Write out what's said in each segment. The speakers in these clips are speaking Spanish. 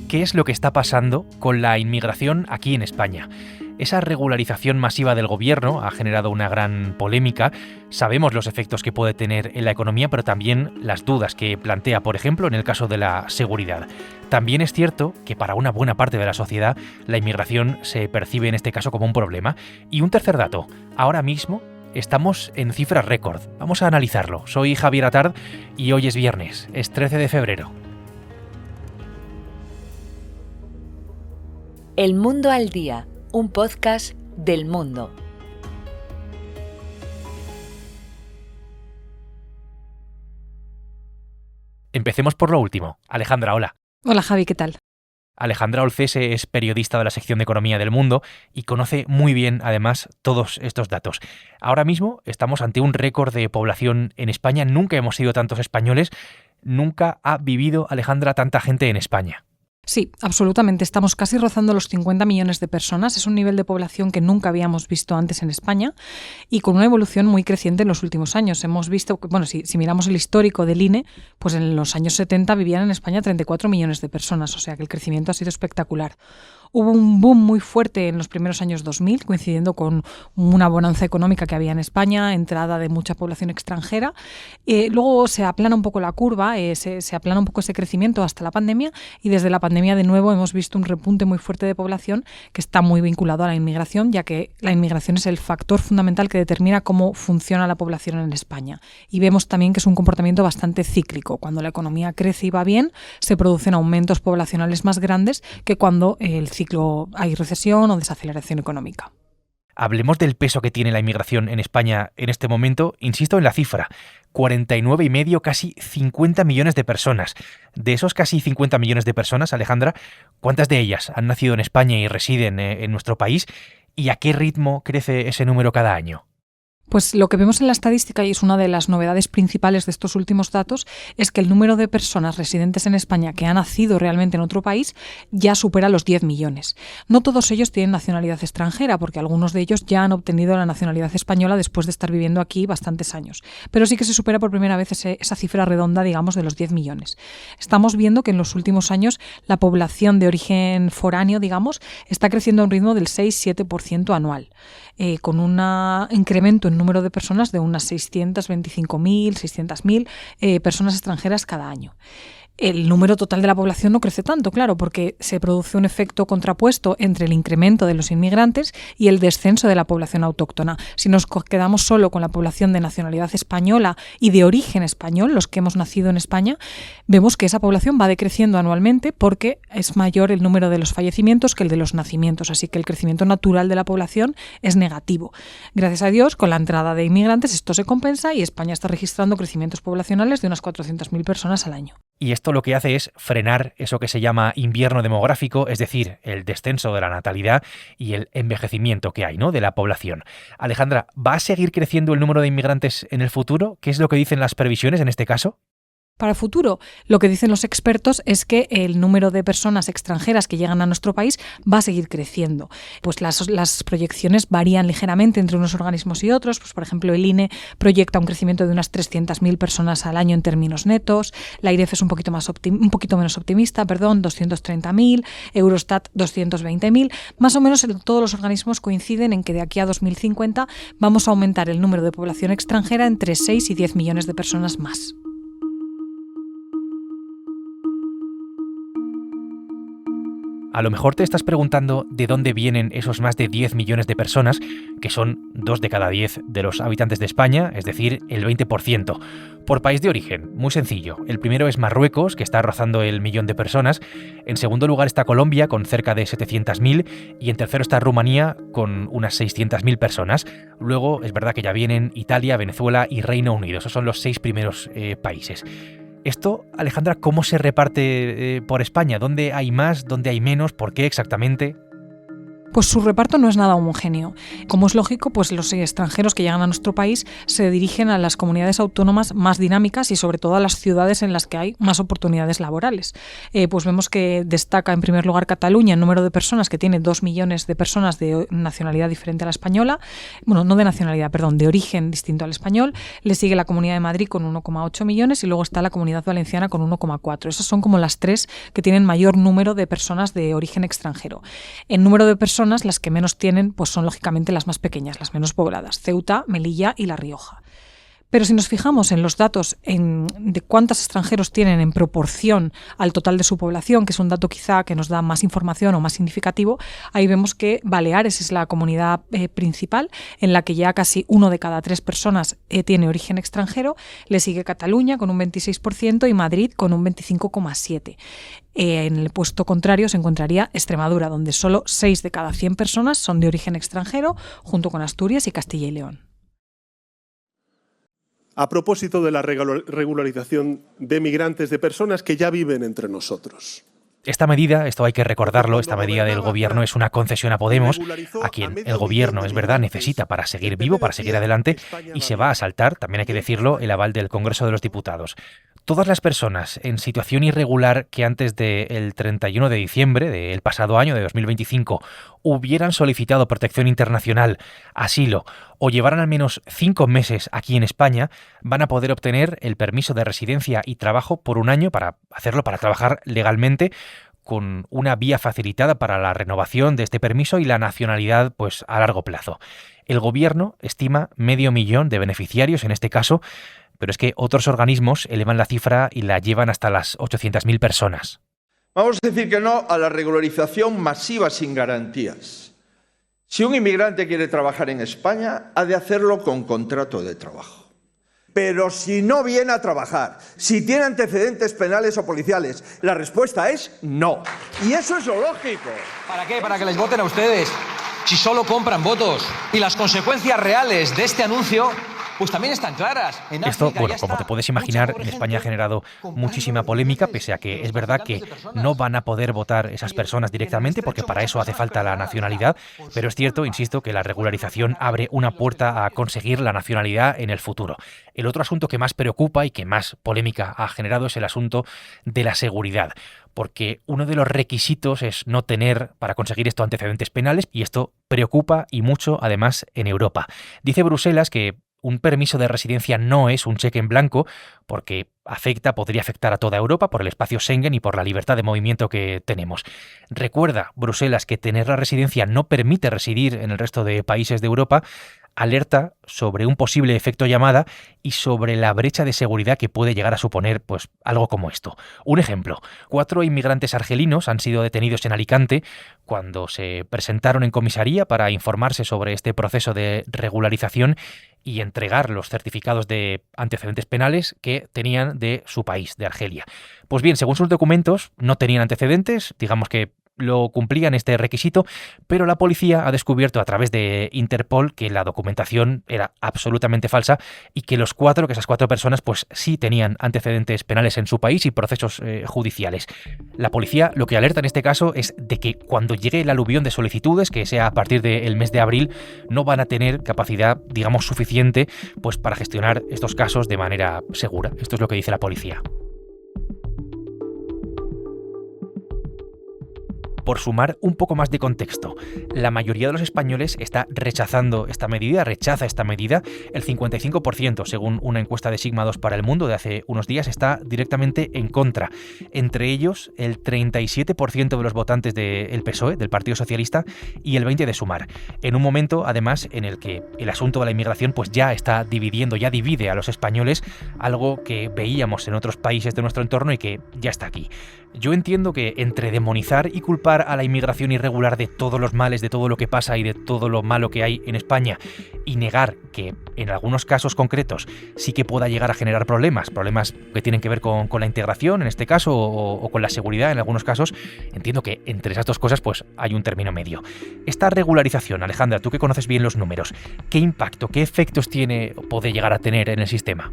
¿qué es lo que está pasando con la inmigración aquí en España? Esa regularización masiva del gobierno ha generado una gran polémica. Sabemos los efectos que puede tener en la economía, pero también las dudas que plantea, por ejemplo, en el caso de la seguridad. También es cierto que para una buena parte de la sociedad la inmigración se percibe en este caso como un problema. Y un tercer dato, ahora mismo estamos en cifras récord. Vamos a analizarlo. Soy Javier Atard y hoy es viernes, es 13 de febrero. El Mundo al Día, un podcast del Mundo. Empecemos por lo último. Alejandra, hola. Hola Javi, ¿qué tal? Alejandra Olcese es periodista de la sección de Economía del Mundo y conoce muy bien, además, todos estos datos. Ahora mismo estamos ante un récord de población en España. Nunca hemos sido tantos españoles. Nunca ha vivido, Alejandra, tanta gente en España. Sí, absolutamente. Estamos casi rozando los 50 millones de personas. Es un nivel de población que nunca habíamos visto antes en España y con una evolución muy creciente en los últimos años. Hemos visto, bueno, si miramos el histórico del INE, pues en los años 70 vivían en España 34 millones de personas, o sea que el crecimiento ha sido espectacular. Hubo un boom muy fuerte en los primeros años 2000, coincidiendo con una bonanza económica que había en España, entrada de mucha población extranjera. Luego se aplana un poco la curva, se aplana un poco ese crecimiento hasta la pandemia y desde la pandemia de nuevo hemos visto un repunte muy fuerte de población que está muy vinculado a la inmigración, ya que la inmigración es el factor fundamental que determina cómo funciona la población en España. Y vemos también que es un comportamiento bastante cíclico. Cuando la economía crece y va bien, se producen aumentos poblacionales más grandes que cuando el ciclo hay recesión o desaceleración económica. Hablemos del peso que tiene la inmigración en España en este momento. Insisto en la cifra, 49,5, casi 50 millones de personas. De esos casi 50 millones de personas, Alejandra, ¿cuántas de ellas han nacido en España y residen en nuestro país? ¿Y a qué ritmo crece ese número cada año? Pues lo que vemos en la estadística, y es una de las novedades principales de estos últimos datos, es que el número de personas residentes en España que han nacido realmente en otro país ya supera los 10 millones. No todos ellos tienen nacionalidad extranjera, porque algunos de ellos ya han obtenido la nacionalidad española después de estar viviendo aquí bastantes años. Pero sí que se supera por primera vez esa cifra redonda, digamos, de los 10 millones. Estamos viendo que en los últimos años la población de origen foráneo, digamos, está creciendo a un ritmo del 6-7% anual, con un incremento en número de personas de unas 625.000, 600.000 personas extranjeras cada año. El número total de la población no crece tanto, claro, porque se produce un efecto contrapuesto entre el incremento de los inmigrantes y el descenso de la población autóctona. Si nos quedamos solo con la población de nacionalidad española y de origen español, los que hemos nacido en España, vemos que esa población va decreciendo anualmente porque es mayor el número de los fallecimientos que el de los nacimientos, así que el crecimiento natural de la población es negativo. Gracias a Dios, con la entrada de inmigrantes esto se compensa y España está registrando crecimientos poblacionales de unas 400.000 personas al año. Y esto lo que hace es frenar eso que se llama invierno demográfico, es decir, el descenso de la natalidad y el envejecimiento que hay, ¿no?, de la población. Alejandra, ¿va a seguir creciendo el número de inmigrantes en el futuro? ¿Qué es lo que dicen las previsiones en este caso? Para el futuro, lo que dicen los expertos es que el número de personas extranjeras que llegan a nuestro país va a seguir creciendo. Pues las proyecciones varían ligeramente entre unos organismos y otros. Pues, por ejemplo, el INE proyecta un crecimiento de unas 300.000 personas al año en términos netos. La IREF es un poquito menos optimista, 230.000. Eurostat, 220.000. Más o menos todos los organismos coinciden en que de aquí a 2050 vamos a aumentar el número de población extranjera entre 6 y 10 millones de personas más. A lo mejor te estás preguntando de dónde vienen esos más de 10 millones de personas, que son 2 de cada 10 de los habitantes de España, es decir, el 20%. Por país de origen, muy sencillo. El primero es Marruecos, que está rozando el 1.000.000 de personas. En segundo lugar está Colombia, con cerca de 700.000. Y en tercero está Rumanía, con unas 600.000 personas. Luego, es verdad que ya vienen Italia, Venezuela y Reino Unido. Esos son los 6 primeros países. Esto, Alejandra, ¿cómo se reparte por España? ¿Dónde hay más? ¿Dónde hay menos? ¿Por qué exactamente? Pues su reparto no es nada homogéneo. Como es lógico, pues los extranjeros que llegan a nuestro país se dirigen a las comunidades autónomas más dinámicas y sobre todo a las ciudades en las que hay más oportunidades laborales. Pues vemos que destaca en primer lugar Cataluña en número de personas, que tiene 2 millones de personas de nacionalidad diferente a la española. Bueno, no de nacionalidad, perdón, de origen distinto al español. Le sigue la Comunidad de Madrid con 1,8 millones y luego está la Comunidad Valenciana con 1,4. Esas son como las tres que tienen mayor número de personas de origen extranjero. En número de personas, las que menos tienen pues son lógicamente las más pequeñas, las menos pobladas, Ceuta, Melilla y La Rioja. Pero si nos fijamos en los datos de cuántos extranjeros tienen en proporción al total de su población, que es un dato quizá que nos da más información o más significativo, ahí vemos que Baleares es la comunidad principal, en la que ya casi 1 de cada 3 personas tiene origen extranjero. Le sigue Cataluña con un 26% y Madrid con un 25,7%. En el puesto contrario se encontraría Extremadura, donde solo 6 de cada 100 personas son de origen extranjero, junto con Asturias y Castilla y León. A propósito de la regularización de migrantes, de personas que ya viven entre nosotros. Esta medida, esto hay que recordarlo, esta medida del gobierno es una concesión a Podemos, a quien el gobierno, es verdad, necesita para seguir vivo, para seguir adelante, y se va a saltar, también hay que decirlo, el aval del Congreso de los Diputados. Todas las personas en situación irregular que antes del 31 de diciembre del pasado año, de 2025, hubieran solicitado protección internacional, asilo o llevaran al menos 5 meses aquí en España, van a poder obtener el permiso de residencia y trabajo por un año para trabajar legalmente, con una vía facilitada para la renovación de este permiso y la nacionalidad pues a largo plazo. El gobierno estima 500.000 de beneficiarios en este caso, pero es que otros organismos elevan la cifra y la llevan hasta las 800.000 personas. Vamos a decir que no a la regularización masiva sin garantías. Si un inmigrante quiere trabajar en España, ha de hacerlo con contrato de trabajo. Pero si no viene a trabajar, si tiene antecedentes penales o policiales, la respuesta es no. Y eso es lo lógico. ¿Para qué? Para que les voten a ustedes. Si solo compran votos. Y las consecuencias reales de este anuncio pues también están claras. Esto, bueno, como te puedes imaginar, en España ha generado muchísima polémica, pese a que es verdad que no van a poder votar esas personas directamente, porque para eso hace falta la nacionalidad, pero es cierto, insisto, que la regularización abre una puerta a conseguir la nacionalidad en el futuro. El otro asunto que más preocupa y que más polémica ha generado es el asunto de la seguridad, porque uno de los requisitos es no tener para conseguir estos antecedentes penales, y esto preocupa y mucho además en Europa. Dice Bruselas que un permiso de residencia no es un cheque en blanco porque podría afectar a toda Europa por el espacio Schengen y por la libertad de movimiento que tenemos. Recuerda, Bruselas, que tener la residencia no permite residir en el resto de países de Europa. Alerta sobre un posible efecto llamada y sobre la brecha de seguridad que puede llegar a suponer pues algo como esto. Un ejemplo, 4 inmigrantes argelinos han sido detenidos en Alicante cuando se presentaron en comisaría para informarse sobre este proceso de regularización y entregar los certificados de antecedentes penales que tenían de su país, de Argelia. Pues bien, según sus documentos, no tenían antecedentes, digamos que lo cumplían este requisito, pero la policía ha descubierto a través de Interpol que la documentación era absolutamente falsa y que esas 4 personas pues sí tenían antecedentes penales en su país y procesos judiciales. La policía lo que alerta en este caso es de que cuando llegue el aluvión de solicitudes, que sea a partir del mes de abril, no van a tener capacidad, digamos, suficiente pues para gestionar estos casos de manera segura. Esto es lo que dice la policía. Por sumar un poco más de contexto, la mayoría de los españoles rechaza esta medida. El 55%, según una encuesta de Sigma 2 para El Mundo de hace unos días, está directamente en contra. Entre ellos, el 37% de los votantes del PSOE, del Partido Socialista, y el 20% de Sumar. En un momento, además, en el que el asunto de la inmigración pues ya divide a los españoles, algo que veíamos en otros países de nuestro entorno y que ya está aquí. Yo entiendo que entre demonizar y culpar a la inmigración irregular de todos los males, de todo lo que pasa y de todo lo malo que hay en España, y negar que en algunos casos concretos sí que pueda llegar a generar problemas que tienen que ver con la integración en este caso o con la seguridad en algunos casos, entiendo que entre esas dos cosas pues hay un término medio. Esta regularización, Alejandra, tú que conoces bien los números, ¿qué impacto, qué efectos puede llegar a tener en el sistema?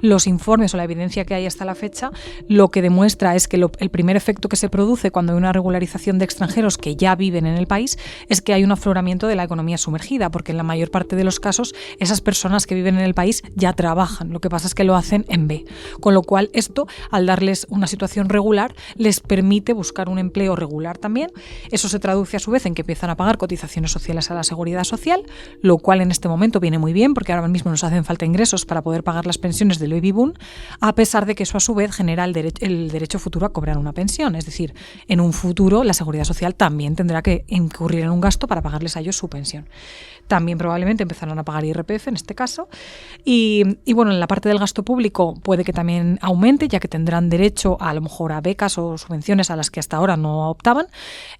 Los informes o la evidencia que hay hasta la fecha lo que demuestra es que el primer efecto que se produce cuando hay una regularización de extranjeros que ya viven en el país es que hay un afloramiento de la economía sumergida, porque en la mayor parte de los casos esas personas que viven en el país ya trabajan, lo que pasa es que lo hacen en B, con lo cual esto, al darles una situación regular, les permite buscar un empleo regular también. Eso se traduce a su vez en que empiezan a pagar cotizaciones sociales a la seguridad social, lo cual en este momento viene muy bien porque ahora mismo nos hacen falta ingresos para poder pagar las pensiones del baby boom, a pesar de que eso a su vez genera el derecho futuro a cobrar una pensión. Es decir, en un futuro la seguridad social también tendrá que incurrir en un gasto para pagarles a ellos su pensión. También probablemente empezarán a pagar IRPF en este caso. Y bueno, en la parte del gasto público puede que también aumente, ya que tendrán derecho a lo mejor a becas o subvenciones a las que hasta ahora no optaban.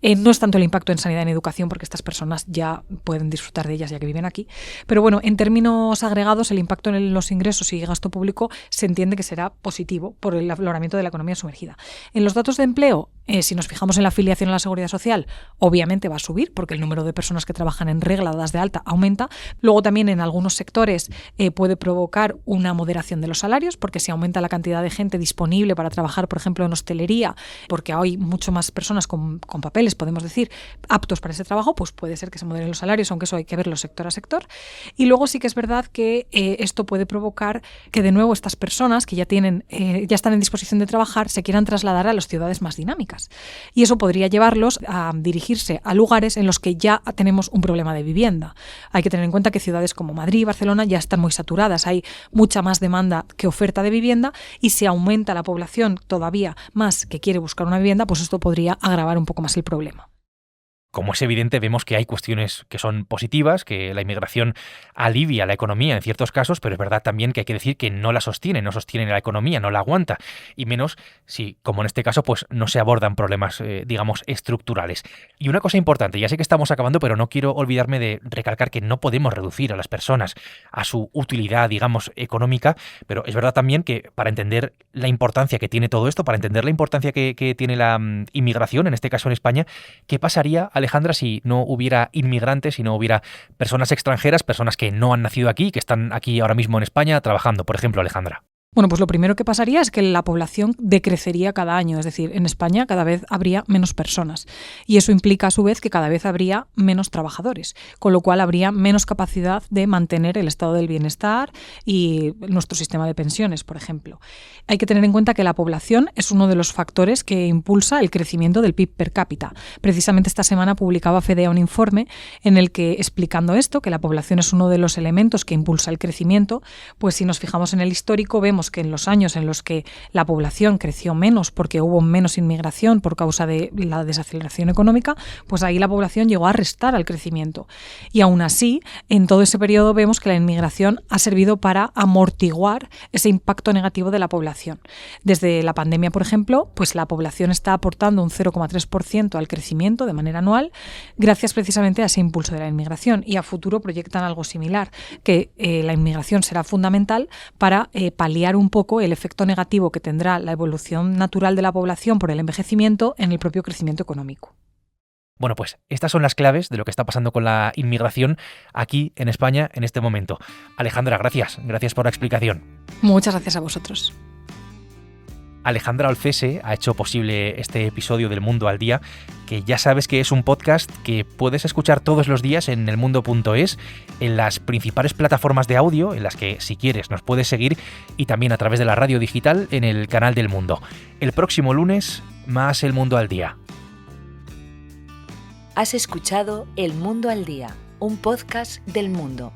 No es tanto el impacto en sanidad y en educación, porque estas personas ya pueden disfrutar de ellas ya que viven aquí. Pero bueno, en términos agregados, el impacto en los ingresos y gasto público se entiende que será positivo por el afloramiento de la economía sumergida. En los datos de empleo, si nos fijamos en la afiliación a la seguridad social, obviamente va a subir porque el número de personas que trabajan en regla dadas de alta aumenta. Luego también en algunos sectores puede provocar una moderación de los salarios, porque si aumenta la cantidad de gente disponible para trabajar, por ejemplo, en hostelería, porque hay mucho más personas con papeles, podemos decir, aptos para ese trabajo, pues puede ser que se moderen los salarios, aunque eso hay que verlo sector a sector. Y luego sí que es verdad que esto puede provocar que de nuevo estas personas que ya están en disposición de trabajar se quieran trasladar a las ciudades más dinámicas. Y eso podría llevarlos a dirigirse a lugares en los que ya tenemos un problema de vivienda. Hay que tener en cuenta que ciudades como Madrid y Barcelona ya están muy saturadas, hay mucha más demanda que oferta de vivienda, y si aumenta la población todavía más que quiere buscar una vivienda, pues esto podría agravar un poco más el problema. Como es evidente, vemos que hay cuestiones que son positivas, que la inmigración alivia la economía en ciertos casos, pero es verdad también que hay que decir que no la sostiene, no sostiene la economía, no la aguanta, y menos si, como en este caso, pues no se abordan problemas, digamos, estructurales. Y una cosa importante, ya sé que estamos acabando, pero no quiero olvidarme de recalcar que no podemos reducir a las personas a su utilidad, digamos, económica, pero es verdad también que para entender la importancia que tiene todo esto, para entender la importancia que tiene la inmigración, en este caso en España, ¿qué pasaría, Alejandra, si no hubiera inmigrantes, si no hubiera personas extranjeras, personas que no han nacido aquí, que están aquí ahora mismo en España trabajando, por ejemplo, Alejandra? Bueno, pues lo primero que pasaría es que la población decrecería cada año, es decir, en España cada vez habría menos personas y eso implica a su vez que cada vez habría menos trabajadores, con lo cual habría menos capacidad de mantener el estado del bienestar y nuestro sistema de pensiones, por ejemplo. Hay que tener en cuenta que la población es uno de los factores que impulsa el crecimiento del PIB per cápita. Precisamente esta semana publicaba FEDEA un informe en el que, explicando esto, que la población es uno de los elementos que impulsa el crecimiento, pues si nos fijamos en el histórico vemos que en los años en los que la población creció menos porque hubo menos inmigración por causa de la desaceleración económica, pues ahí la población llegó a restar al crecimiento. Y aún así, en todo ese periodo vemos que la inmigración ha servido para amortiguar ese impacto negativo de la población. Desde la pandemia, por ejemplo, pues la población está aportando un 0,3% al crecimiento de manera anual, gracias precisamente a ese impulso de la inmigración. Y a futuro proyectan algo similar, que la inmigración será fundamental para paliar un poco el efecto negativo que tendrá la evolución natural de la población por el envejecimiento en el propio crecimiento económico. Bueno, pues estas son las claves de lo que está pasando con la inmigración aquí en España en este momento. Alejandra, gracias por la explicación. Muchas gracias a vosotros. Alejandra Olcese ha hecho posible este episodio del Mundo al Día, que ya sabes que es un podcast que puedes escuchar todos los días en elmundo.es, en las principales plataformas de audio, en las que si quieres nos puedes seguir, y también a través de la radio digital en el canal del Mundo. El próximo lunes, más El Mundo al Día. Has escuchado El Mundo al Día, un podcast del Mundo.